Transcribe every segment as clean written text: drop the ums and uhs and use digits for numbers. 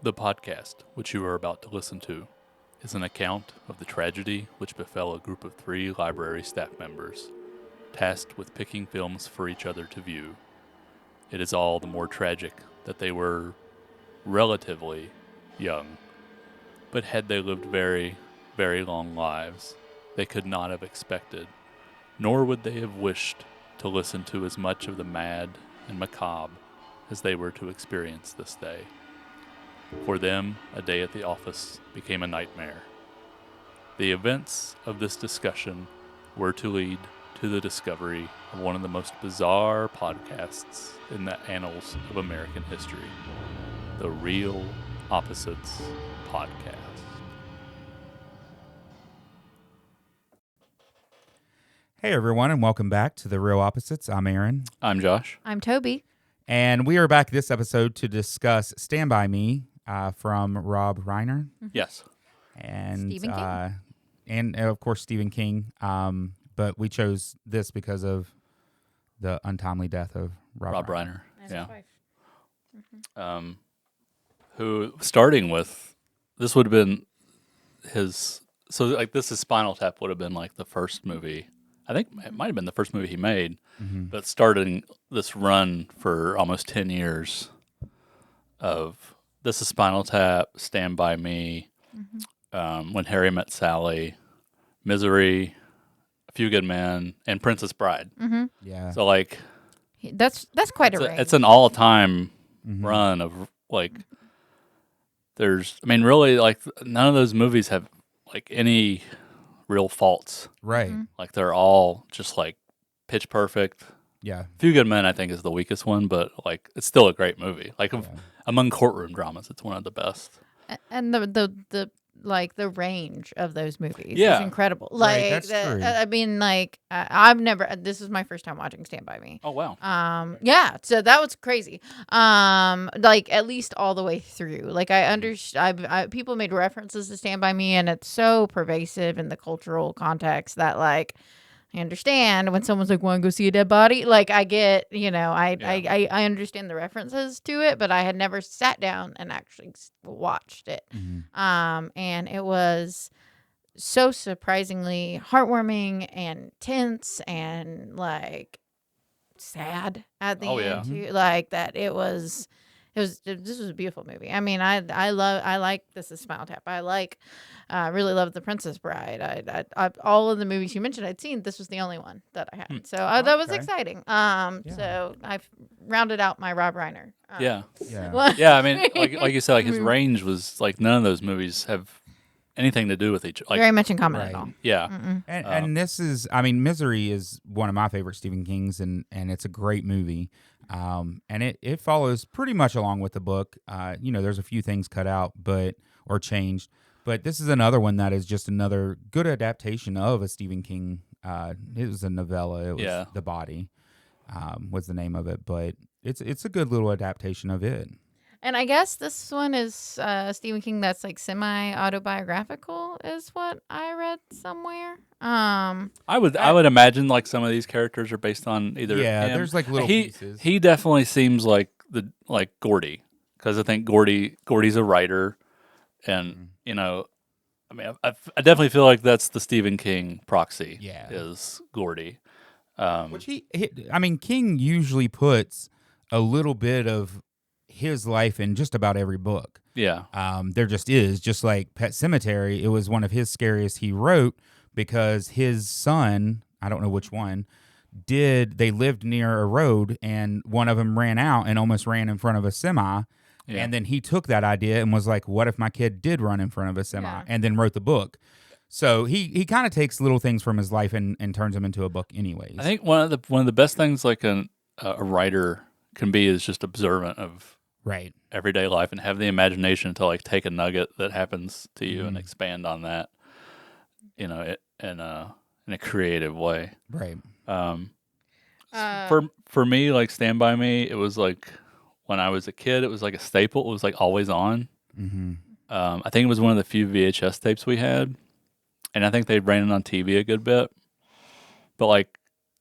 The podcast, which you are about to listen to, is an account of the tragedy which befell a group of 3 library staff members, tasked with picking films for each other to view. It is all the more tragic that they were relatively young, but had they lived very, very long lives, they could not have expected, nor would they have wished to listen to as much of the mad and macabre as they were to experience this day. For them, a day at the office became a nightmare. The events of this discussion were to lead to the discovery of one of the most bizarre podcasts in the annals of American history, the Real Opposites Podcast. Hey everyone, and welcome back to The Real Opposites. I'm Aaron. I'm Josh. I'm Tobey. And we are back this episode to discuss Stand By Me from Rob Reiner. Yes. And Stephen King. And of course Stephen King. But we chose this because of the untimely death of Rob Reiner. And Yeah. his wife. Who, starting with, this would have been his, so like this is Spinal Tap would have been like the first movie. I think it might have been the first movie he made, but starting this run for almost 10 years of This is Spinal Tap, Stand By Me, When Harry Met Sally, Misery, A Few Good Men, and Princess Bride. Yeah. So like That's quite a range. it's an all-time run of like really like none of those movies have like any real faults. Right. Like they're all just like pitch perfect. Yeah. Few Good Men I think is the weakest one, but like it's still a great movie. Like among courtroom dramas, it's one of the best. And the range of those movies Yeah. is incredible. Right, Like that's true. I mean, like I've never. This is my first time watching Stand By Me. Oh wow. Yeah, so that was crazy. Like at least all the way through. Like I understand. People made references to Stand By Me, and it's so pervasive in the cultural context that like. I understand when someone's like, "Want to go see a dead body?" Like, I get, I understand the references to it, but I had never sat down and actually watched it. And it was so surprisingly heartwarming and tense and like sad at the Oh, end yeah. too. Like that, this was a beautiful movie. I mean, I like This is Spinal Tap. I really love The Princess Bride. I all of the movies you mentioned I'd seen. This was the only one that I hadn't. So that was Okay. exciting. So I've rounded out my Rob Reiner. Yeah. Yeah. Yeah, I mean like you said, like his range was like none of those movies have anything to do with each other. Like very much in common Right. at all. yeah. And this is, I mean, Misery is one of my favorite Stephen King's, and it's a great movie. And it follows pretty much along with the book. There's a few things cut out or changed, but this is another one that is just another good adaptation of a Stephen King. It was a novella. It was The Body, was the name of it, but it's a good little adaptation of it. And I guess this one is Stephen King that's like semi-autobiographical is what I read somewhere. I would imagine like some of these characters are based on either him. There's like little he, pieces. He definitely seems like Gordy, because I think Gordy's a writer, and I mean I definitely feel like that's the Stephen King proxy. Yeah. Is Gordy. Which King usually puts a little bit of his life in just about every book. Yeah. There just like Pet Sematary, it was one of his scariest he wrote because his son, I don't know which one, they lived near a road and one of them ran out and almost ran in front of a semi. Yeah. And then he took that idea and was like, what if my kid did run in front of a semi? Yeah. And then wrote the book. So he kind of takes little things from his life and turns them into a book anyways. I think one of the best things like a writer can be is just observant of right. everyday life and have the imagination to like take a nugget that happens to you and expand on that, in a creative way. Right. For me, like Stand By Me, it was like when I was a kid, it was like a staple. It was like always on. I think it was one of the few VHS tapes we had, and I think they ran it on TV a good bit. But like,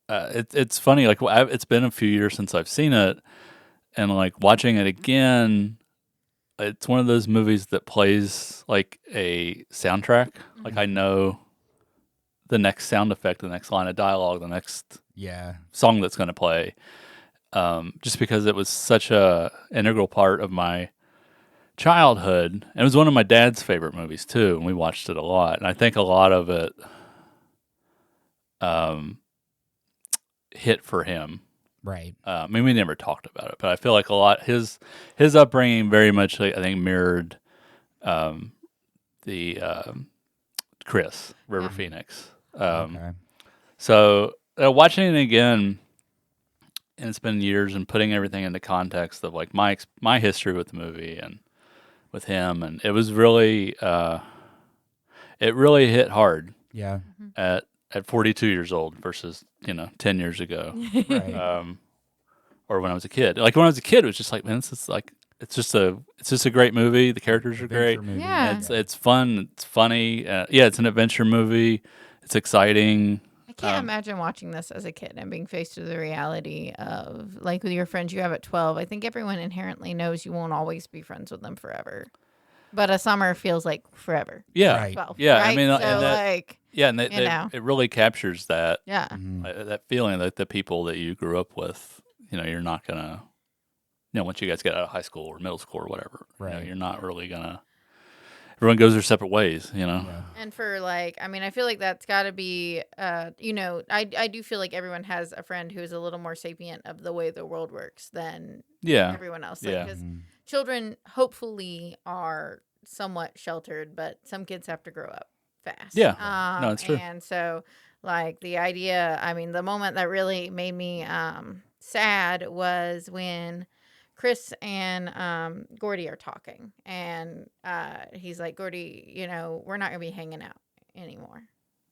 it's funny. Like it's been a few years since I've seen it, and like watching it again, it's one of those movies that plays like a soundtrack. Like I know the next sound effect, the next line of dialogue, the next Yeah. song that's going to play. Just because it was such a integral part of my childhood. And it was one of my dad's favorite movies too, and we watched it a lot. And I think a lot of it hit for him. Right. I mean, we never talked about it, but I feel like a lot his upbringing very much, I think, mirrored the Chris River Phoenix. Okay. So watching it again, and it's been years, and putting everything into context of like my history with the movie and with him, and it was really it really hit hard Yeah. at 42 years old versus 10 years ago. Right. Or when I was a kid. Like when I was a kid, it was just like, man, it's just a great movie. The characters are great. Adventure movie. Yeah. It's fun. It's funny. Yeah, it's an adventure movie. It's exciting. I can't imagine watching this as a kid and being faced with the reality of, like, with your friends you have at 12. I think everyone inherently knows you won't always be friends with them forever. But a summer feels like forever. Yeah, Right. 12, yeah. right? I mean, so, and that, like, yeah, and you know. it really captures that yeah. that feeling that the people that you grew up with, you're not gonna, once you guys get out of high school or middle school or whatever, Right. you're not really gonna. Everyone goes their separate ways, Yeah. And for, like, I mean, I feel like that's got to be, I do feel like everyone has a friend who is a little more sapient of the way the world works than Yeah, everyone else. yeah. Because children hopefully are somewhat sheltered, but some kids have to grow up fast. Yeah. No, it's true. And so, like, the idea, I mean, the moment that really made me sad was when Chris and Gordy are talking, and he's like, Gordy, we're not going to be hanging out anymore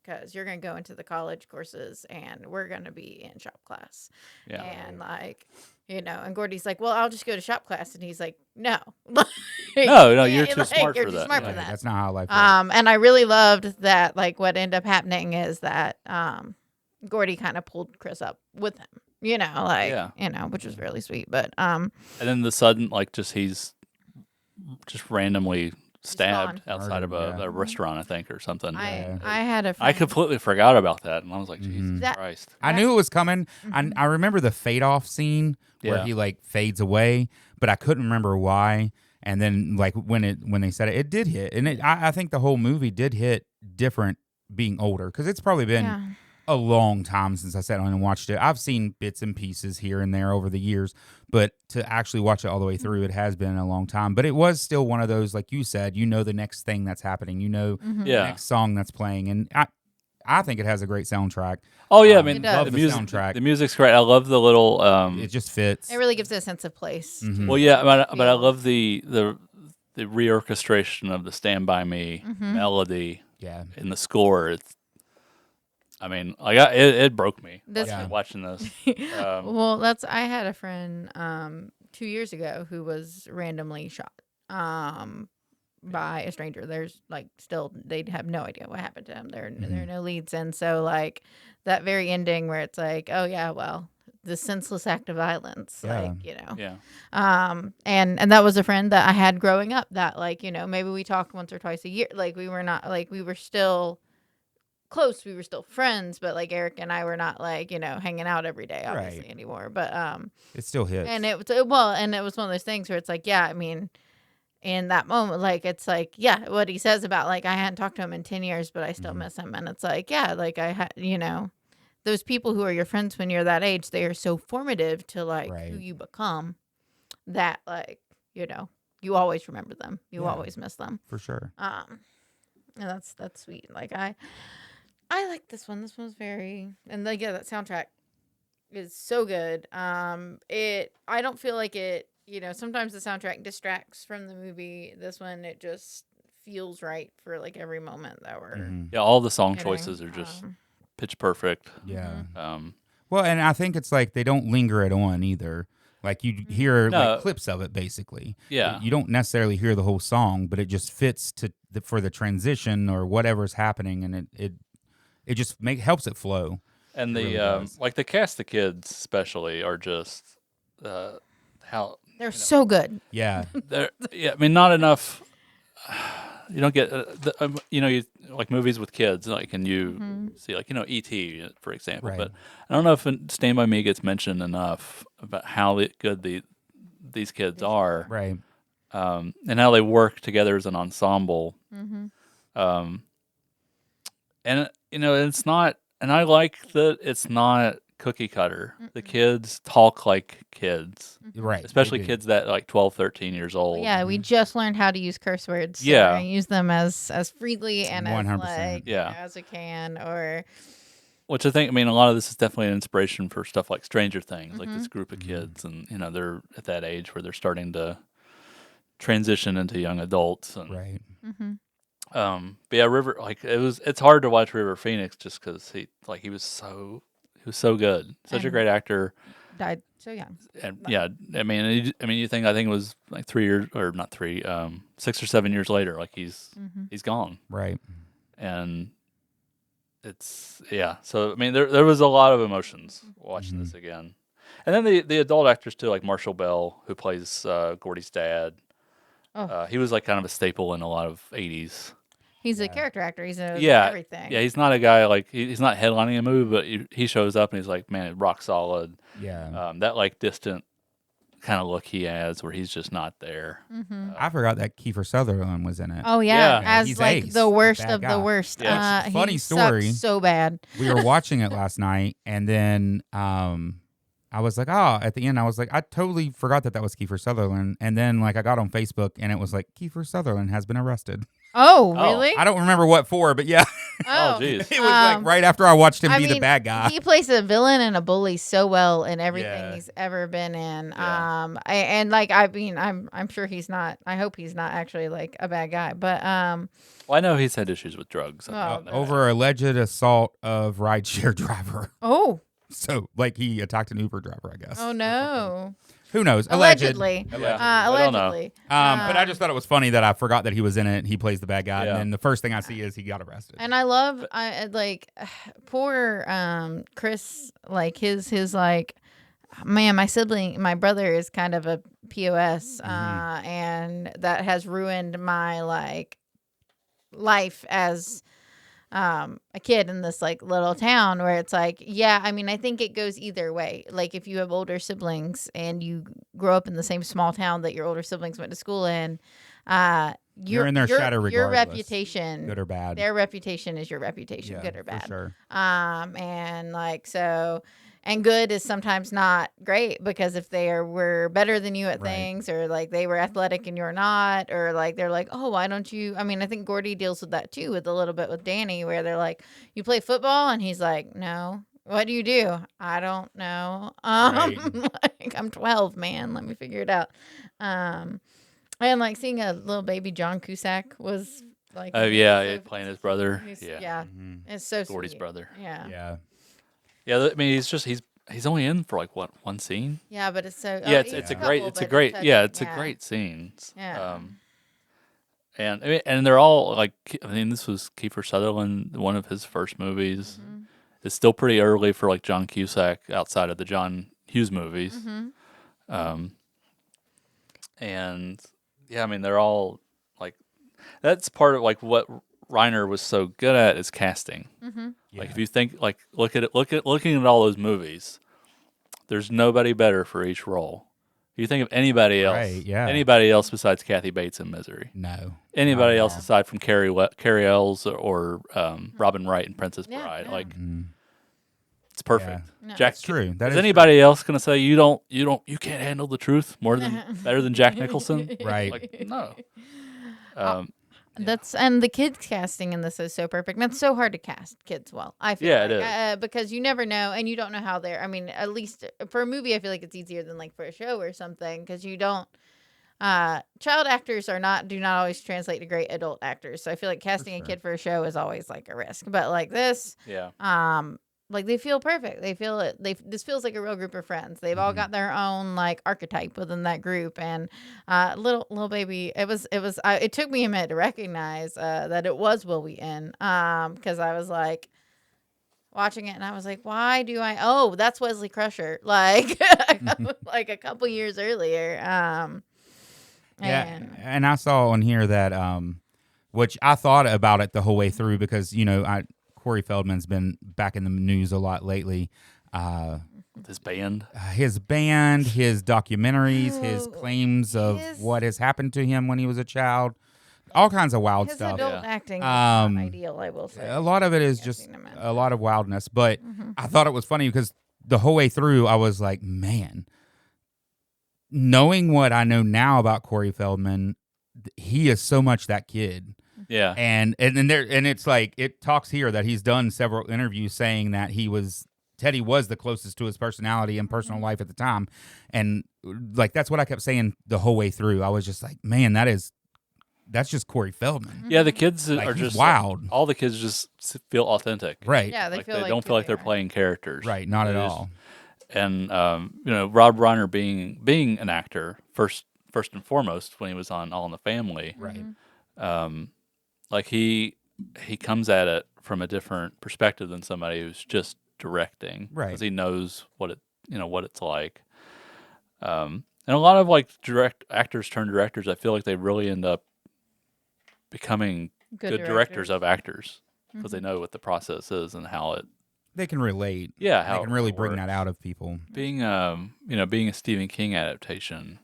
because you're going to go into the college courses and we're going to be in shop class. Yeah. And, like, and Gordy's like, well, I'll just go to shop class. And he's like, no. No, you're too smart you're for too that. smart Yeah. for that. That's not how life works. And I really loved that, like, what ended up happening is that Gordy kind of pulled Chris up with him, which was really sweet. But And then the sudden, like, he's just randomly stabbed gone. outside of Murdered, a restaurant, I think, or something. I had a I friend. completely forgot about that, and I was like, Jesus That- Christ. I knew it was coming. I remember the fade off scene where Yeah. he like fades away, but I couldn't remember why. And then like when they said it did hit, and I think the whole movie did hit different being older because it's probably been Yeah. a long time since I sat down and watched it. I've seen bits and pieces here and there over the years, but to actually watch it all the way through, it has been a long time. But it was still one of those, like you said, the next thing that's happening, the Yeah. next song that's playing, and I think it has a great soundtrack. Oh, yeah, I mean, It does. Love the the music, soundtrack. the music's great. I love the little, It just fits. It really gives it a sense of place. well, yeah, but I feels. love the reorchestration of the Stand By Me melody Yeah. in the score. I mean, like it broke me This- watching this. Well, I had a friend 2 years ago who was randomly shot by a stranger. There's like still they'd have no idea what happened to him. There are no leads, and so like that very ending where it's like, oh yeah, well, the senseless act of violence, Yeah. Yeah. and that was a friend that I had growing up that, like, maybe we talked once or twice a year. Like we were not, like, we were still close, we were still friends, but like Eric and I were not, like, hanging out every day obviously Right. anymore. But It still hits. and it was and it was one of those things where it's like, yeah, I mean, in that moment, like, it's like, yeah, what he says about, like, I hadn't talked to him in 10 years, but I still miss him. And it's like, yeah, like I had, those people who are your friends when you're that age, they are so formative to, like, Right. who you become that, like, you always remember them. You Yeah. always miss them. For sure. And that's sweet. Like, I like this one. This one was very, and like, yeah, that soundtrack is so good. I don't feel like it, sometimes the soundtrack distracts from the movie. This one, it just feels right for, like, every moment that we're Yeah, all the song getting. choices are just pitch perfect. Yeah. Um, Well, and I think it's like they don't linger it on either. Like you hear No. like clips of it basically. Yeah. You don't necessarily hear the whole song, but it just fits for the transition or whatever's happening, and it just helps it flow. and It the really does. like the cast of kids especially are just how They're so good. Yeah. Yeah, I mean, not enough. You don't get, you like movies with kids, like, and you see, like, E.T., for example. Right. But I don't know if Stand By Me gets mentioned enough about how good these kids are, Right. and how they work together as an ensemble. Um, and it's not, and I like that it's not cookie cutter. The kids talk like kids, Right. especially They do. kids that like 12, 13 years old. Yeah, we just learned how to use curse words. So Yeah. I use them as freely and as 100%. like Yeah. as I can. Or Which I think, I mean, a lot of this is definitely an inspiration for stuff like Stranger Things, like this group of kids, and they're at that age where they're starting to transition into young adults, and Right. but yeah, River, like it's hard to watch River Phoenix just because he was so good, such a And- great actor, died so young. and yeah, I mean, I think it was like 3 years or not 3, 6 or 7 years later, like he's gone, Right. and it's so I mean there was a lot of emotions watching this again, and then the adult actors too, like Marshall Bell, who plays Gordy's dad. He was like kind of a staple in a lot of 80s. He's a character actor. He's a Yeah, everything. yeah, he's not a guy like he's not headlining a movie, but he shows up and he's like, man, rock solid. Yeah. That like distant kind of look he has where he's just not there. I forgot that Kiefer Sutherland was in it. Oh yeah, Yeah. as He's like Ace, the worst bad of guy. the worst. Yeah. He Funny sucks story. so bad. We were watching it last night, and then I was like, at the end, I was like, I totally forgot that was Kiefer Sutherland. And then, like, I got on Facebook, and it was like, Kiefer Sutherland has been arrested. Oh Oh, really? I don't remember what for, but yeah, Oh, jeez. it was like right after I watched him I be the mean, bad guy. He plays a villain and a bully so well in everything Yeah. he's ever been in. Yeah. And like I mean, I'm sure he's not. I hope he's not actually like a bad guy. But Well, I know he's had issues with drugs. Oh, Over alleged assault of rideshare driver. oh So, like, he attacked an Uber driver, I guess. no, Who knows? allegedly. Yeah. I don't know. Allegedly. But I just thought it was funny that I forgot that he was in it. He plays the bad guy, Yeah. and then the first thing I see is he got arrested. And I love, I like, poor Chris. Like his like, man, my brother is kind of a POS, and that has ruined my like life as a kid in this like little town where it's like, yeah, I mean, I think it goes either way. Like if you have older siblings and you grow up in the same small town that your older siblings went to school in, You're in their shadow Your regardless, reputation, good or bad. their reputation is your reputation, Yeah, good or bad. for sure. And like so, and good is sometimes not great because if were better than you at Right. things, or like they were athletic and you're not, or like they're like, oh, why don't you? I mean, I think Gordy deals with that too, with a little bit with Danny, where they're like, you play football, and he's like, no. What do you do? I don't know. Right. Like I'm 12, man. Let me figure it out. And like seeing a little baby John Cusack was like, Oh yeah, playing his brother. yeah, Yeah, it's so Gordy's sweet. brother. Yeah. Yeah. Yeah, I mean he's only in for like what, one scene. Yeah, but it's so Yeah, he's it's a couple, great but it's touching. a great scene. Yeah. And I mean, and they're all like, I mean, this was Kiefer Sutherland, one of his first movies. Mm-hmm. It's still pretty early for like John Cusack outside of the John Hughes movies. Mm-hmm. And yeah, I mean, they're all like, that's part of like what Reiner was so good at is casting. Mm-hmm. Like if you think like looking at all those movies, there's nobody better for each role. You think of anybody else, Right, yeah. anybody else besides Kathy Bates in Misery, No. anybody Not at else all. aside from Carrie Ells or Robin Wright in Princess Yeah, Bride, yeah. like Mm. it's perfect. No. Jack, That's true. That is is anybody else gonna say you can't handle the truth better than Jack Nicholson? Right. Like no. That's and the kids casting in this is so perfect. And it's so hard to cast kids well. I feel Yeah, like, it is. because you never know, and you don't know how they're. I mean, at least for a movie, I feel like it's easier than like for a show or something because you don't. Child actors do not always translate to great adult actors. So I feel like casting a sure. kid for a show is always like a risk. But like this, Yeah. like they feel perfect. They feel it. This feels like a real group of friends. They've all got their own like archetype within that group. And little baby, it took me a minute to recognize that it was Will Wheaton. Because I was like, watching it, and I was like, why do I? Oh, that's Wesley Crusher, like like a couple years earlier. Yeah, And and I saw on here that which I thought about it the whole way through because Corey Feldman's been back in the news a lot lately. With his band. His band, his documentaries, his Oh, claims of his- what has happened to him when he was a child, all kinds of wild his stuff. adult Yeah. acting is not Um, ideal, I will say. A lot of it is I've just seen him in. a lot of wildness, but Mhm. I thought it was funny because the whole way through I was like, man, knowing what I know now about Corey Feldman, he is so much that kid. Yeah. And it's like it talks here that he's done several interviews saying that Teddy was the closest to his personality and personal life at the time. And like that's what I kept saying the whole way through. I was just like, man, that's just Corey Feldman. Yeah, the kids Like, are he's just wild. all the kids just feel authentic. Right. Yeah, they Like feel they like don't who feel like they they're are. playing characters. Right. Not at They just- all. And Rob Reiner being an actor first and foremost when he was on All in the Family. Right. Like he comes at it from a different perspective than somebody who's just directing, Right. Because he knows what it's like. And a lot of like actors turn directors, I feel like they really end up becoming good directors of actors because they know what the process is and how it. They can relate. Yeah, They how can really it bring that works. out of people. Being being a Stephen King adaptation.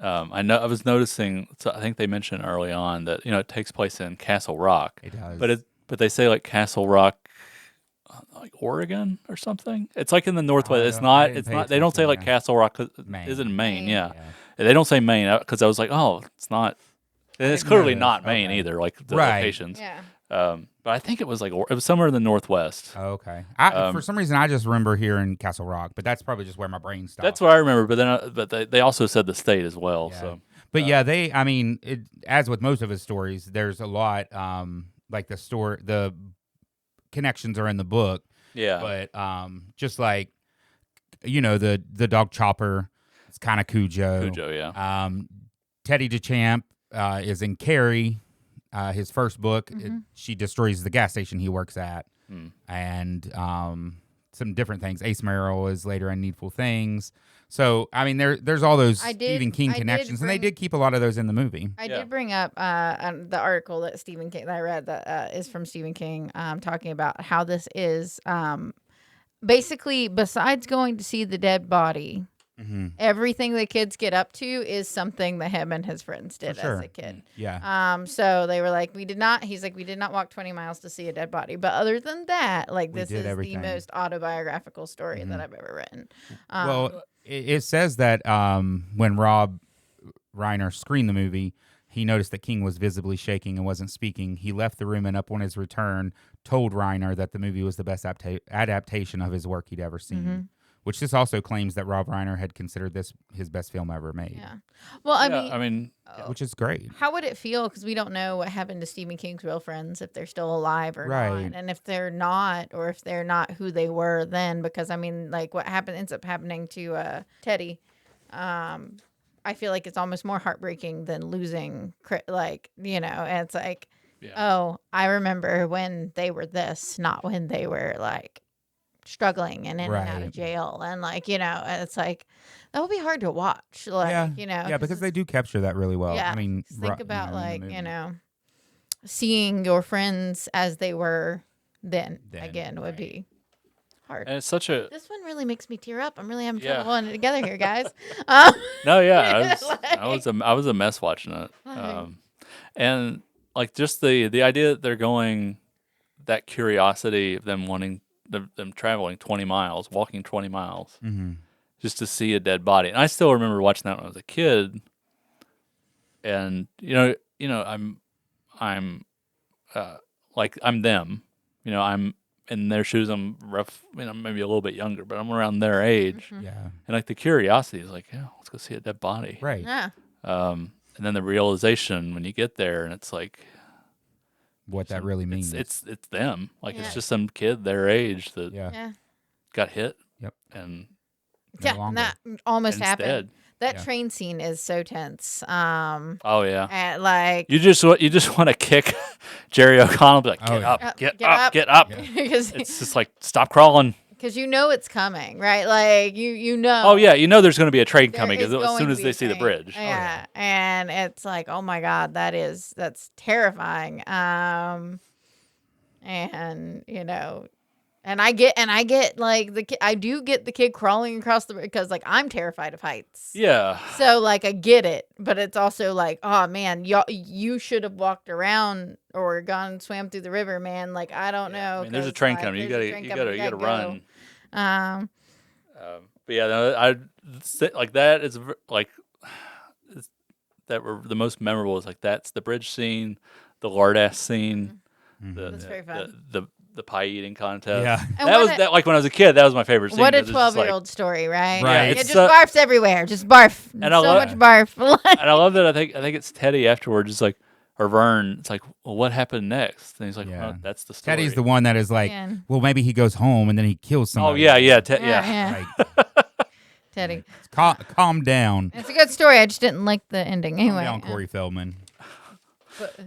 I know I was noticing. So I think they mentioned early on that it takes place in Castle Rock, It does. but they say like Castle Rock, like Oregon or something. It's like in the Northwest. I It's don't- not. I didn't It's pay not. They don't say attention, like yeah. Castle Rock. 'Cause Maine. It is in Maine. Maine. Yeah. Yeah. They don't say Maine because I was like, oh, it's not. And it's didn't know clearly this. not Maine Okay. either. Like the Right. locations. Yeah. But I think it was it was somewhere in the Northwest. Oh, okay. Um, For some reason, I just remember hearing Castle Rock, but that's probably just where my brain stopped. That's what I remember. But then, they also said the state as well. Yeah. So. But as with most of his stories, there's a lot, like the connections are in the book, Yeah. but just like, the dog Chopper, it's kind of Cujo. Cujo. Yeah. Teddy DeChamp is in Carrie, his first book. She destroys the gas station he works at, and some different things. Ace Merrill is later in Needful Things. So I mean, there's all those Stephen King connections, and they did keep a lot of those in the movie. I Yeah. did bring up the article that Stephen King that I read that is from Stephen King, talking about how this is basically, besides going to see the dead body, everything the kids get up to is something that him and his friends did sure. as a kid. Yeah. So they were like, we did not walk 20 miles to see a dead body. But other than that, like, We this did is everything. the most autobiographical story that I've ever written. Well, it says that when Rob Reiner screened the movie, he noticed that King was visibly shaking and wasn't speaking. He left the room and upon his return told Reiner that the movie was the best adaptation of his work he'd ever seen. Which this also claims that Rob Reiner had considered this his best film ever made. Yeah. Well, I mean, Which is great. how would it feel? Because we don't know what happened to Stephen King's real friends, if they're still alive or Right. not. And if they're not, or if they're not who they were then. Because, I mean, like, what ends up happening to Teddy, I feel like it's almost more heartbreaking than losing, and it's like, oh, I remember when they were this, not when they were, like, struggling and in and out of Right. jail. And, like, and it's like, that would be hard to watch. Like, yeah, 'cause because they do capture that really well. yeah, I mean, just think about in the like movie. seeing your friends as they were then Then, would be hard. and it's such a This one really makes me tear up. I'm really having Yeah. trouble holding it together here, guys. no, yeah. Like- I was a mess watching it, and like just the idea that they're going, that curiosity of them wanting them traveling 20 miles, walking 20 miles, just to see a dead body. And I still remember watching that when I was a kid, and I'm like I'm them, I'm in their shoes. I'm rough, maybe a little bit younger, but I'm around their age, Yeah. and like the curiosity is like, yeah, let's go see a dead body, Right. Yeah. And then the realization when you get there, and it's like What that really means. it's them, like Yeah. it's just some kid their age that yeah. Yeah. got hit, Yep. and No Yeah. longer. That almost and happened. instead, That Yeah. train scene is so tense. Oh yeah. And like You just want to kick Jerry O'Connell, be like, Oh, get yeah. up, get up, get up. Yeah. because It's just like stop crawling. you know it's coming, right? Like you know. Oh yeah, you know there's going to be a train there coming is as going soon to as be they a see the train. bridge. Yeah. And it's like, oh my God, that's terrifying. And and I get like I do get the kid crawling across the because like I'm terrified of heights. Yeah. So like I get it, but it's also like, oh man, you should have walked around or gone swam through the river, man. Like I don't know. I mean, there's a 'cause, train like, coming. You there's a gotta, train you coming, gotta, you gotta run. go. Um, But yeah, no, like that is like that were the most memorable. Is like that's the bridge scene, the lard ass scene, Mhm. That's very fun. the pie eating contest. Yeah. And That what was a- that like when I was a kid. That was my favorite scene. what a 'cause it's just, like- 12-year-old story, right? Right. It It's just barfs everywhere. Just barf. And I so love- much barf. And I love that. I think it's Teddy afterwards. It's like, or Vern. It's like, well, what happened next? And he's like, Yeah. well, that's the story. Teddy's the one that is like, Man. well, maybe he goes home and then he kills Oh somebody. yeah, yeah, Yeah. Like, Teddy. calm down. It's a good story. I just didn't like the ending. Calm Anyway. down, Corey Feldman. But,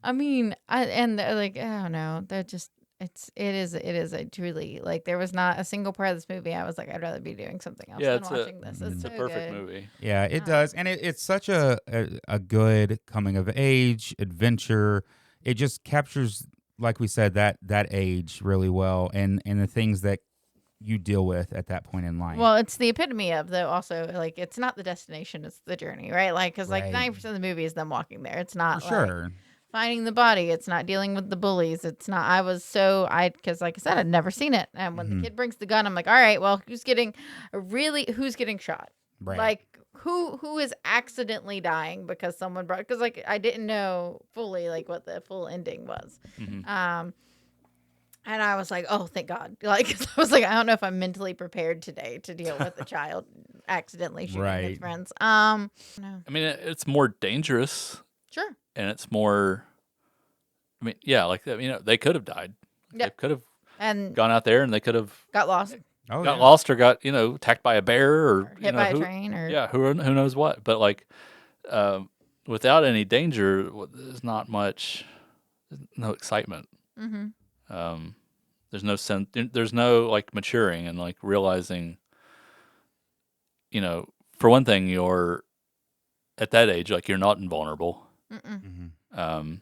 I mean, I don't know. They're just it is a truly like there was not a single part of this movie I was like I'd rather be doing something else Yeah, than watching this. It's It's so a perfect good. movie. Yeah, it does, and it's such a good coming of age adventure. It just captures, like we said, that age really well, and the things that you deal with at that point in life. Well, it's the epitome of though. Also, like it's not the destination; it's the journey, right? Like because like Right. 90% of the movie is them walking there. It's not for like, sure. finding the body. It's not dealing with the bullies. It's not. Because like I said, I'd never seen it, and when Mhm. the kid brings the gun, I'm like, all right, well, who's getting shot? Right. Like who is accidentally dying because someone brought? Because like I didn't know fully like what the full ending was. Mhm. And I was like, oh, thank God. Like, 'cause I was like, I don't know if I'm mentally prepared today to deal with a child accidentally shooting his Right. friends. No. I mean, it's more dangerous, Sure. and it's more. I mean, yeah, like they could have died. Yeah. They could have And gone out there, and they could have got lost. Oh, got yeah. lost or got attacked by a bear or Hit by a train or yeah, who knows what. But like, without any danger, there's not much, no excitement. Mm-hmm. There's no sense. There's no like maturing and like realizing. For one thing, you're at that age, like you're not invulnerable. Mm-mm. Mhm.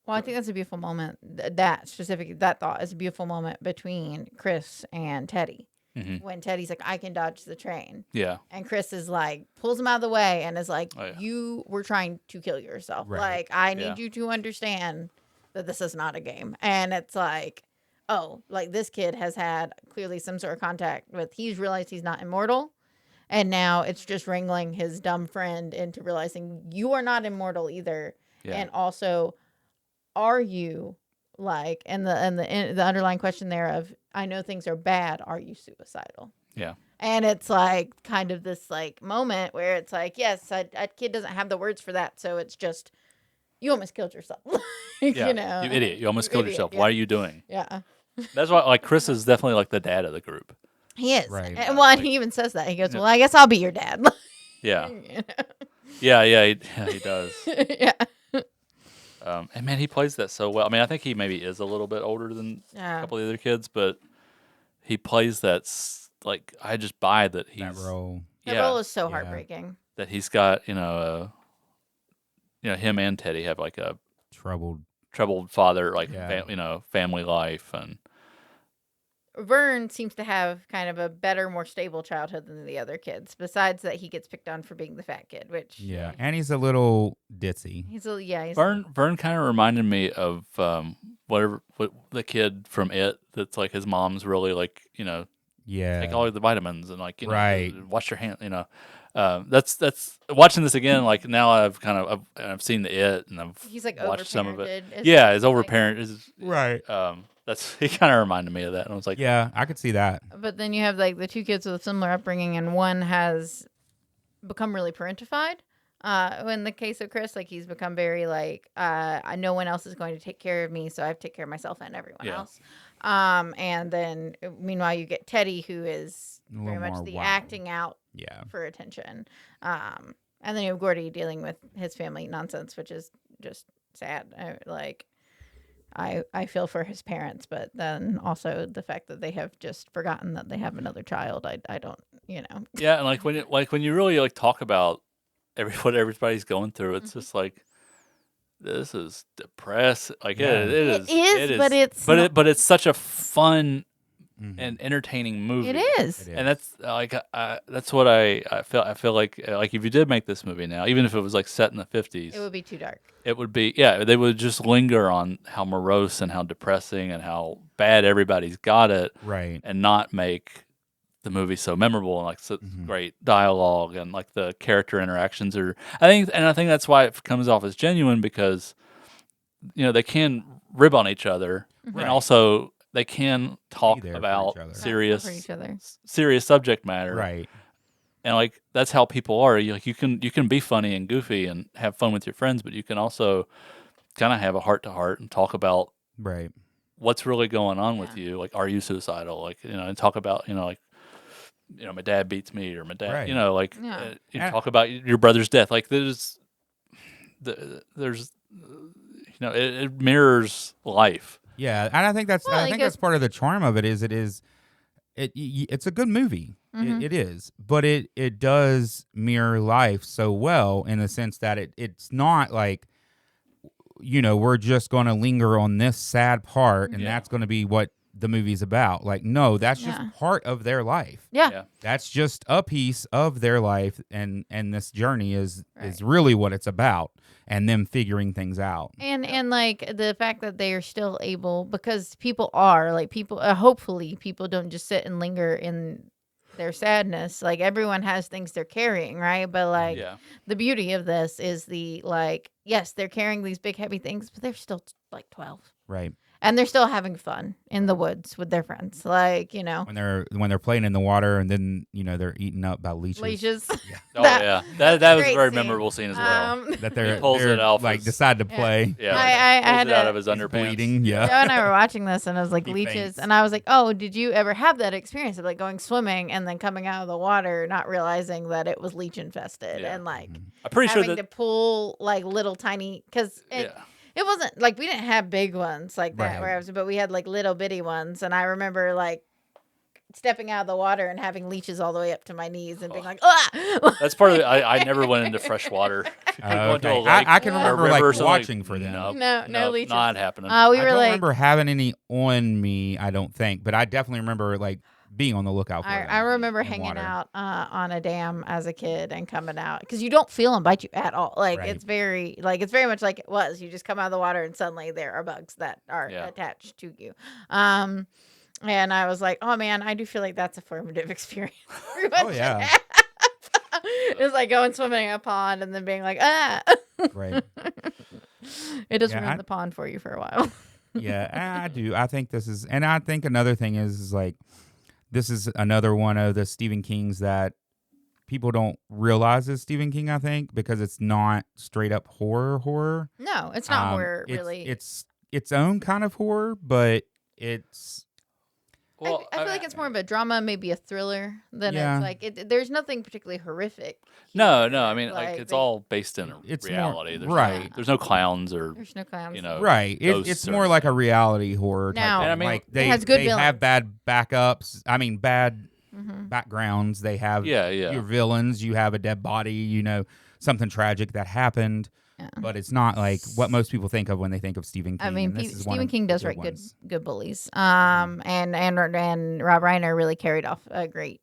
Well, I think that's a beautiful moment. That specific that thought is a beautiful moment between Chris and Teddy. Mhm. When Teddy's like, I can dodge the train. Yeah, And Chris is like, pulls him out of the way and is like, Oh, yeah. you were trying to kill yourself. Right. Like, I need Yeah. you to understand that this is not a game. And it's like, oh, like this kid has had clearly some sort of contact with, he's realized he's not immortal. And now it's just wrangling his dumb friend into realizing you are not immortal either. yeah, And also, are you like, and the underlying question there of, I know things are bad. Are you suicidal? yeah. And it's like kind of this like moment where it's like, yes, a kid doesn't have the words for that. So it's just, you almost killed yourself. Yeah, You know, you idiot! You almost You killed idiot, yourself. yeah. What are you doing? Yeah, That's why, like, Chris is definitely like the dad of the group. he is. Right. And well, and he even says that. He goes, well, I guess I'll be your dad. Yeah, You yeah, he does. know? Yeah. And man, he plays that so well. I mean, I think he maybe is a little bit older than a Yeah. couple of the other kids, but he plays that like I just buy that he's That role. That yeah, role is so Yeah. heartbreaking. that he's got him and Teddy have like a Troubled. troubled father, like Yeah. family life, and Vern seems to have kind of a better, more stable childhood than the other kids. Besides that, he gets picked on for being the fat kid, which Yeah, and he's a little ditzy. he's Vern kind of reminded me of what the kid from It that's like his mom's really like Yeah. take all of the vitamins and like Right. wash your hand that's watching this again like now I've seen the It and I've he's like watched some of it. overparented. Yeah, his overparent is Right. that's he kind of reminded me of that, and I was like, Yeah, I could see that. But then you have like the two kids with a similar upbringing, and one has become really parentified. In the case of Chris, like he's become very like, no one else is going to take care of me, so I have to take care of myself and everyone Yeah. else. And then meanwhile you get Teddy, who is A very little much more the wild. acting out Yeah. for attention. And then you have Gordy dealing with his family nonsense, which is just sad. I feel for his parents, but then also the fact that they have just forgotten that they have another child. I don't, you know. Yeah, and when you really like talk about what everybody's going through, it's just like this is depressing. Like Yeah. It is, but it's not. but it's such a fun Mhm. and entertaining movie. It is. It is. And that's that's what I feel. I feel like if you did make this movie now, even if it was like set in the 50s, It would be too dark. it would be they would just linger on how morose and how depressing and how bad everybody's got it, Right. and not make the movie so memorable and like such Mhm. great dialogue and like the character interactions are. I think that's why it comes off as genuine, because they can rib on each other, Right. and also they can talk there for about each other. For each other. serious subject matter, Right. and like that's how people are. You can be funny and goofy and have fun with your friends, but you can also kind of have a heart to heart and talk about Right. what's really going on with you. Like, are you suicidal? Like, and talk about like my dad beats me, or my dad, Right. Yeah. you And- talk about your brother's death. Like there's it mirrors life. Yeah, and I think that's Well, I it think goes- that's part of the charm of it. It's a good movie. Mhm. It is, but it does mirror life so well in the sense that it's not like we're just going to linger on this sad part and Yeah. that's going to be what the movie's about. Like, no, that's just Yeah. part of their life. Yeah. That's just a piece of their life, and this journey is Right. really what it's about, and them figuring things out. And like the fact that they are still able, because people are like people. Hopefully, people don't just sit and linger in their sadness. Like everyone has things they're carrying, right? But like Yeah. the beauty of this is yes, they're carrying these big heavy things, but they're still like 12, Right. and they're still having fun in the woods with their friends. Like When they're playing in the water and then they're eaten up by leeches. leashes. Oh That- yeah, that's that a was a great very scene. memorable scene as well. That they're, He pulls they're it off like his- decide to Yeah. play. Yeah, I pulls had it out to- of his He's underpants. bleeding. Yeah. Joe and I were watching this, and I was like, He leeches. faints. And I was like, oh, did you ever have that experience of like going swimming and then coming out of the water, not realizing that it was leech infested, Yeah. and like I'm pretty sure having that. to pull like little tiny, because Yeah. it wasn't like we didn't have big ones like that, Right. but we had like little bitty ones. And I remember like stepping out of the water and having leeches all the way up to my knees and being like, ah! That's part of it. I never went into fresh water. Going to a Okay. lake I can or a remember river like or something, watching for them. No leeches. Not happening. we I were don't like, remember having any on me, I don't think, but I definitely remember like being on the lookout for them. I remember in hanging water. out on a dam as a kid and coming out, because you don't feel them bite you at all. Like Right. it's very much like it was. You just come out of the water and suddenly there are bugs that are Yeah. attached to you. And I was like, oh man, I do feel like that's a formative experience. Oh, yeah. It was like going swimming in a pond and then being like, ah. Right. It just Yeah, ruined I- the pond for you for a while. Yeah, I do. I think this is, and I think another thing is like, this is another one of the Stephen Kings that people don't realize is Stephen King. I think because it's not straight up horror. No, it's not horror, It's- really. It's its own kind of horror, but it's Well, I feel like it's more of a drama, maybe a thriller, than Yeah. it's like there's nothing particularly horrific. no. here. I mean, like Like, it's they- all based in It's more- reality. right. There's no clowns or There's no clowns. right. ghosts It's or more like a reality horror type. Now- thing. And I mean, like it they has good they have bad backups. I mean, bad Mhm. backgrounds. They have yeah. your villains. You have a dead body. Something tragic that happened. Yeah. But it's not like what most people think of when they think of Stephen King. I mean, and this is one Stephen of King the does write ones. good bullies. And Rob Reiner really carried off a great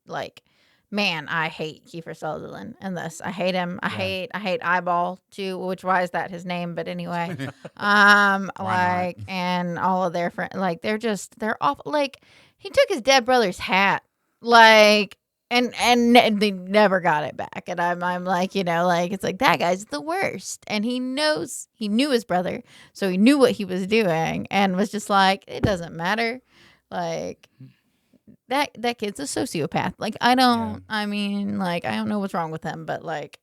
man. I hate Kiefer Sutherland in this. I hate him. I hate Eyeball too. Which why is that his name? But anyway, not? and all of their friends, they're awful. Like he took his dead brother's hat, and they never got it back. And I'm like, it's like that guy's the worst. And he knew his brother, so he knew what he was doing and was just like, it doesn't matter. Like that kid's a sociopath. Like I don't know what's wrong with him, but like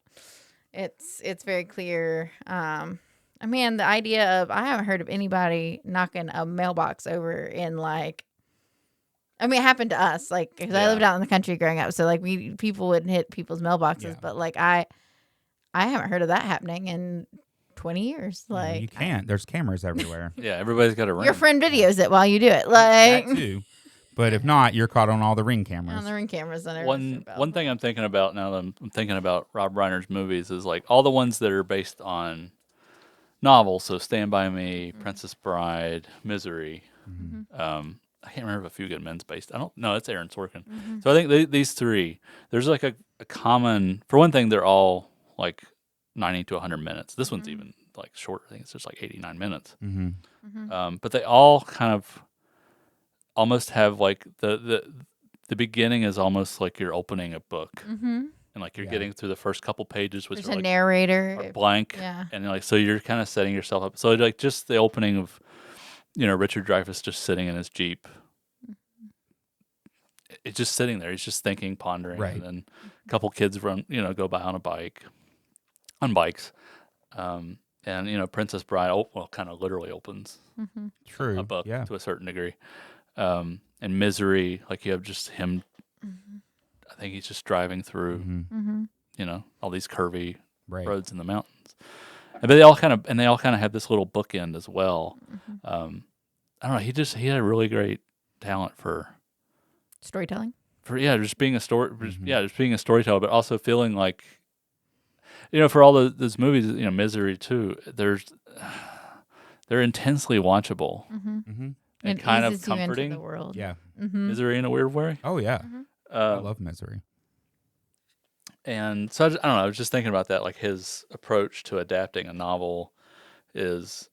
it's very clear. I mean, the idea of I haven't heard of anybody knocking a mailbox over in like I mean, it happened to us, like, because I Yeah. lived out in the country growing up, so like people would hit people's mailboxes, Yeah. but like I haven't heard of that happening in 20 years. You know, Like you can't. There's cameras everywhere. Yeah, everybody's got a ring. your friend videos it while you do it, like That too. But if not, you're caught on all the Ring cameras. on the Ring cameras and One thing I'm thinking about now that I'm thinking about Rob Reiner's movies is like all the ones that are based on novels. So Stand By Me, Princess Bride, Misery. I can't remember if A Few Good Men's based. I don't know. It's Aaron Sorkin. So I think these three, there's like a common. For one thing, they're all like 90 to 100 minutes. This one's even like shorter. I think it's just like 89 minutes. But they all kind of almost have like the beginning is almost like you're opening a book, and like you're getting through the first couple pages, which there's are a like narrator. are blank, Yeah. and like so you're kind of setting yourself up. So like just the opening of Richard Dreyfuss just sitting in his Jeep. It's just sitting there. He's just thinking, pondering, Right. and then a couple kids go by on bikes, and Princess Bride, kind of literally opens True. a book Yeah. to a certain degree, and Misery, like you have just him. I think he's just driving through, all these curvy Right. roads in the mountains, but they all kind of have this little bookend as well. I don't know. He had a really great talent for Storytelling. just being a just being a storyteller, but also feeling like for all those movies, Misery too. They're intensely watchable and It kind of eases you into comforting. the world. Yeah. Misery in a weird way. Oh yeah. I love Misery. And so I don't know. I was just thinking about that. Like his approach to adapting a novel is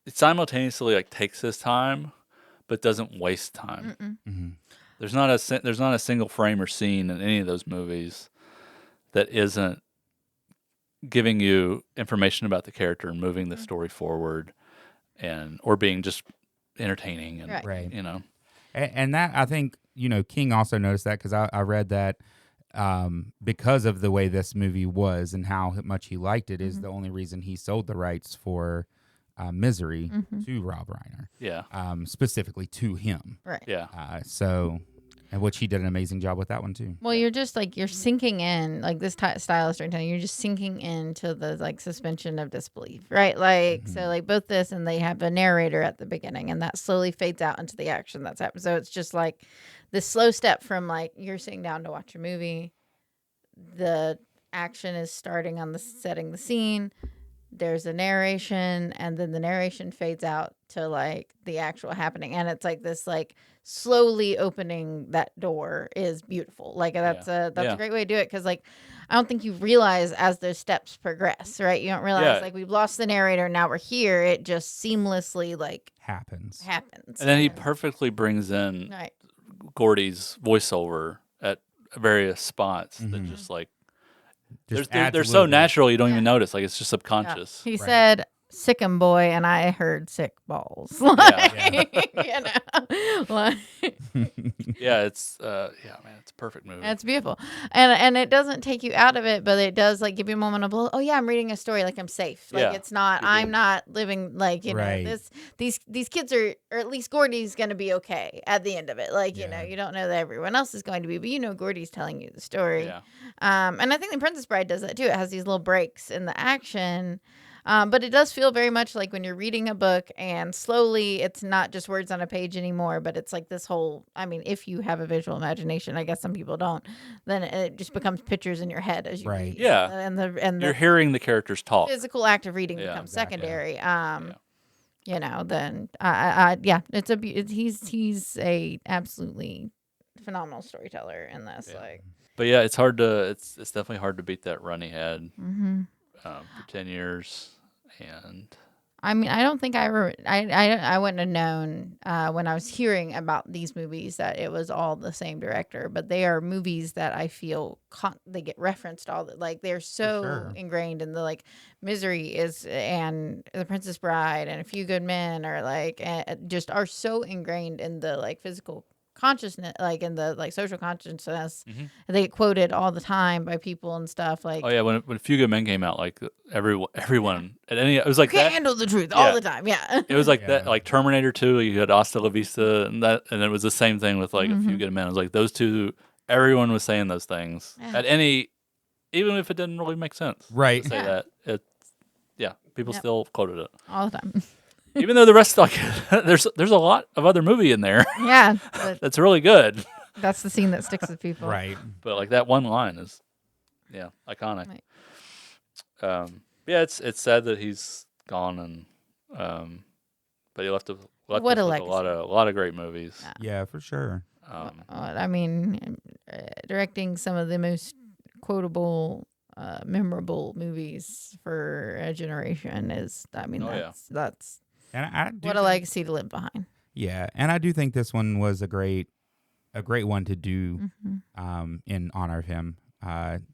it simultaneously like takes his time, but doesn't waste time. There's not a single frame or scene in any of those movies that isn't giving you information about the character and moving the story forward, or being just entertaining and Right. And that I think King also noticed that because I read that because of the way this movie was and how much he liked it is the only reason he sold the rights for Misery to Rob Reiner. Yeah. Specifically to him. Right. Yeah. And which he did an amazing job with that one too. Well, you're just like you're sinking in like this style of storytelling. You're just sinking into the like suspension of disbelief, right? Like so, like both this and they have a narrator at the beginning, and that slowly fades out into the action that's happening. So it's just like this slow step from like you're sitting down to watch a movie, the action is starting on the setting the scene. There's a narration, and then the narration fades out to like the actual happening, and it's like this like slowly opening that door is beautiful. Like that's a great way to do it because like I don't think you realize as those steps progress, right? You don't realize like we've lost the narrator, now we're here. It just seamlessly like happens, and then he perfectly brings in Gordy's voiceover at various spots that just like. They're so natural you don't even notice. Like it's just subconscious. He said sick 'em boy, and I heard sick balls. Like, like, it's man, it's a perfect movie. it's beautiful, and it doesn't take you out of it, but it does like give you a moment of oh yeah, I'm reading a story, like I'm safe. Like it's not I'm not living like these kids are, or at least Gordy's gonna be okay at the end of it. Like you don't know that everyone else is going to be, but Gordy's telling you the story. And I think the Princess Bride does that too. It has these little breaks in the action. But it does feel very much like when you're reading a book and slowly it's not just words on a page anymore, but it's like this whole, I mean, if you have a visual imagination, I guess some people don't, then it just becomes pictures in your head as you read. Yeah. And the you're hearing the characters talk. Physical act of reading becomes secondary. Then he's a absolutely phenomenal storyteller in this. But yeah, it's definitely hard to beat that run he had for 10 years. And I mean, I don't think I wouldn't have known when I was hearing about these movies that it was all the same director, but they are movies that I feel they get referenced like they're so ingrained in the like Misery is and The Princess Bride and A Few Good Men are like just are so ingrained in the like physical consciousness, like in the like social consciousness. Mhm. They get quoted all the time by people and stuff. Like, Oh yeah, when Few Good Men came out, like everyone at any it was you like can't that. handle the truth all Yeah. the time. Yeah. It was like Yeah. that, like Terminator 2. You had Hasta La Vista, and it was the same thing with like A Few Mhm. Good Men. It was like those two. Everyone was saying those things Yeah. at any, even if it didn't really make sense. Right. To say Yeah. that. People Yep. still quoted it, all the time. even though the rest like there's a lot of other movie in there Yeah, but that's really good, that's the scene that sticks with people. Right. but like that one line is, iconic. Right. Yeah, it's sad that he's gone, and but he left us What with a a legacy. lot of great movies. Yeah. Yeah, for sure. I mean, directing some of the most quotable, memorable movies for a generation is. I mean, Oh, yeah. that's And I do what a think- legacy to live behind. Yeah, and I do think this one was a great one to do Mm-hmm. in honor of him.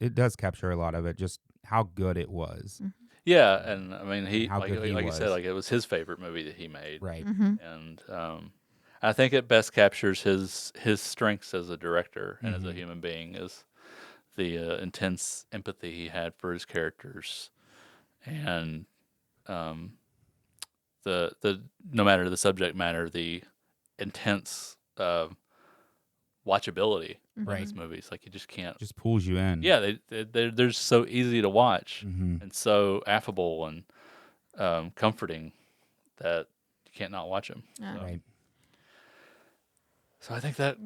It does capture a lot of it, just how good it was. Yeah, and I mean he How like good he you said, was. like it was his favorite movie that he made, Right. Mm-hmm. and I think it best captures his strengths as a director and as a Mhm. human being is the intense empathy he had for his characters, and the no matter the subject matter, the intense watchability Mm-hmm. of Right. his movies. Like you just can't. Just pulls you in. Yeah, they're just so easy to watch hmm and so affable and comforting that you can't not watch them. Yeah. Right. So I think that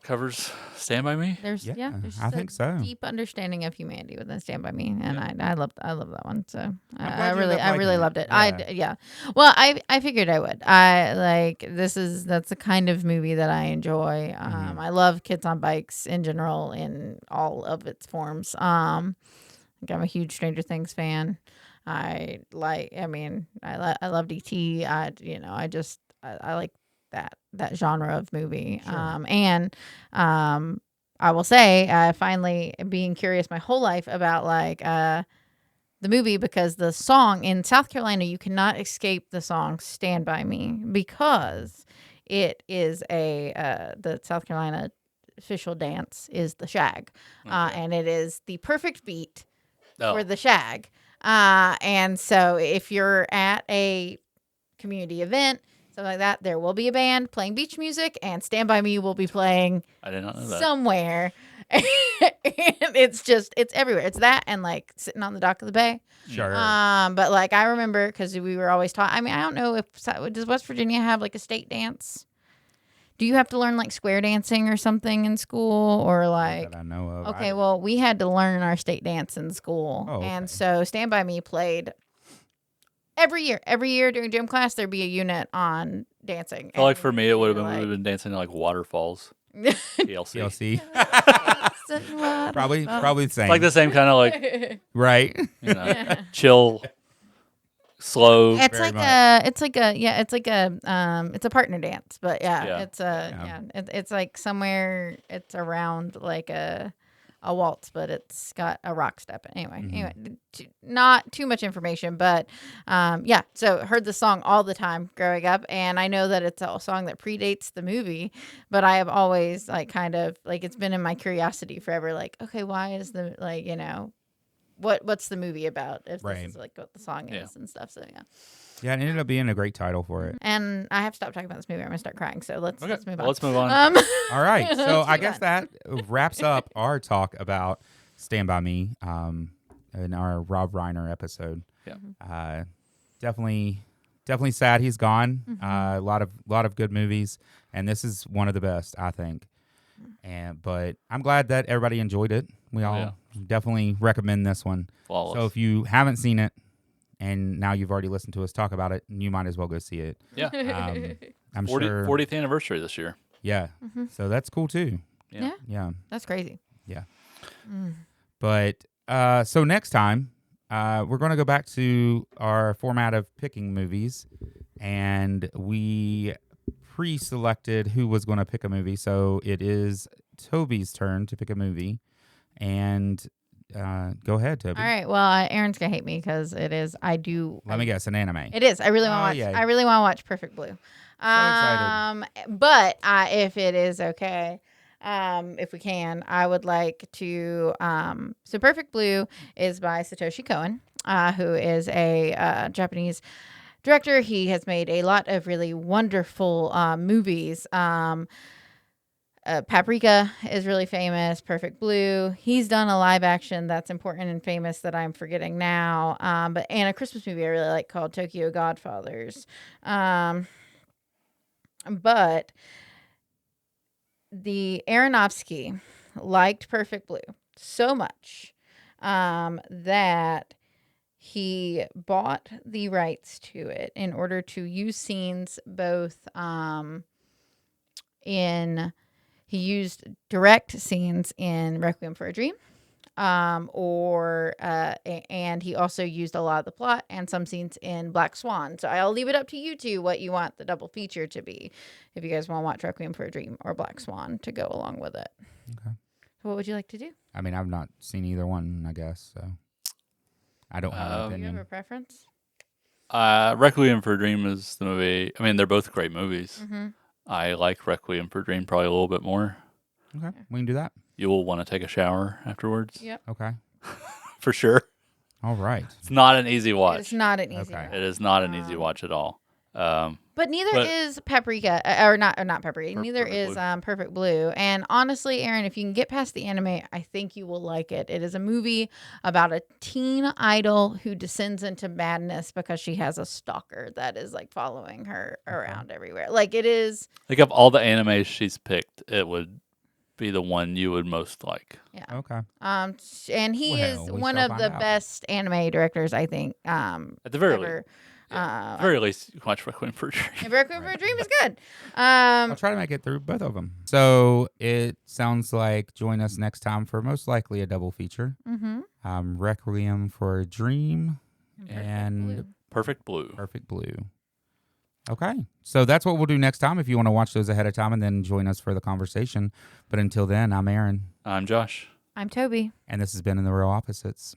covers Stand By Me. There's Yeah, there's I just think a so. deep understanding of humanity within Stand By Me, and Yeah. I love that one. So glad I you ended up really liking it. loved it. Yeah. Yeah. Well, I figured I would. I like that's the kind of movie that I enjoy. Mhm. I love Kids on Bikes in general in all of its forms. Like I'm a huge Stranger Things fan. I loved E.T. I like that genre of movie. Sure. I will say, finally being curious my whole life about the movie, because the song in South Carolina, you cannot escape the song "Stand By Me" because it is the South Carolina official dance is the shag, Okay. and it is the perfect beat Oh, for the shag. And so if you're at a community event, something like that, there will be a band playing beach music, and Stand By Me will be playing I did not know that. somewhere. And it's everywhere. It's that and like sitting on the dock of the bay. Sure. But like I remember, because we were always taught. I mean, I don't know if does West Virginia have like a state dance? Do you have to learn like square dancing or something in school, or Not like? that I know of. Okay, well, we had to learn our state dance in school. Oh, okay. And so Stand By Me played every year. Every year during gym class, there'd be a unit on dancing. I feel like And for me, it would have you're been we would have been dancing to like waterfalls. TLC. TLC. like, probably the same. Like the same kind of like Right. chill, slow. It's Very it's a partner dance, but yeah, Yeah. it's like somewhere it's around like a waltz, but it's got a rock step. Anyway, not too much information, but so heard the song all the time growing up, and I know that it's a song that predates the movie, but I have always like kind of like it's been in my curiosity forever. Like, okay, why is the what's the movie about if Right. this is like what the song Yeah. is and stuff? So yeah. Yeah, it ended up being a great title for it. And I have to stop talking about this movie. I'm gonna start crying. So let's move on. Well, let's move on. All right. So Let's I move guess on. that wraps up our talk about Stand By Me in our Rob Reiner episode. Yeah. Definitely sad he's gone. Mm-hmm. A lot of good movies, and this is one of the best, I think. But I'm glad that everybody enjoyed it. We all definitely recommend this one. Flawless. So if you haven't seen it, and now you've already listened to us talk about it, you might as well go see it. yeah. I'm 40, sure. 40th anniversary this year. Yeah. So that's cool too. Yeah. Yeah. That's crazy. Yeah. Mm. But so next time, we're going to go back to our format of picking movies, and we pre-selected who was going to pick a movie. So it is Tobey's turn to pick a movie, and go ahead, Toby. All right. Well, Aaron's gonna hate me because it is. Let me guess, an anime. It is. I really want to watch. yay. I really want to watch Perfect Blue. excited. But if it is okay, if we can, I would like to. So Perfect Blue is by Satoshi Kon, who is a Japanese director. He has made a lot of really wonderful movies. Paprika is really famous. Perfect Blue. He's done a live action that's important and famous that I'm forgetting now. And a Christmas movie I really like called Tokyo Godfathers. But the Aronofsky liked Perfect Blue so much that he bought the rights to it in order to use scenes both he used direct scenes in Requiem for a Dream, and he also used a lot of the plot and some scenes in Black Swan. So I'll leave it up to you two what you want the double feature to be, if you guys want to watch Requiem for a Dream or Black Swan to go along with it. Okay. So what would you like to do? I mean, I've not seen either one, I guess, so I don't have an Do you opinion. have a preference? Requiem for a Dream is the movie. I mean, they're both great movies. Mm-hmm. I like Requiem for a Dream probably a little bit more. Okay, we can do that. You will want to take a shower afterwards. Yep. Okay. For sure. All right. It's not an easy watch. It's not an easy Okay. watch. It is not an easy watch at all. But neither But- is Paprika, or not Paprika. Neither Perfect is Blue. Perfect Blue. And honestly, Aaron, if you can get past the anime, I think you will like it. It is a movie about a teen idol who descends into madness because she has a stalker that is like following her around everywhere. Like it is. Like of all the animes she's picked, it would be the one you would most like. Yeah. Okay. And he Well, is we one shall of the find out. best anime directors, I think. At the very least. Ever. At the very least, you can watch Requiem for a Dream. And Requiem for a Dream is good. I'll try to make it through both of them. So it sounds like join us next time for most likely a double feature. Mm-hmm. Requiem for a Dream and Perfect Blue. Perfect Blue. Okay. So that's what we'll do next time if you want to watch those ahead of time and then join us for the conversation. But until then, I'm Aaron. I'm Josh. I'm Toby. And this has been In the Real Opposites.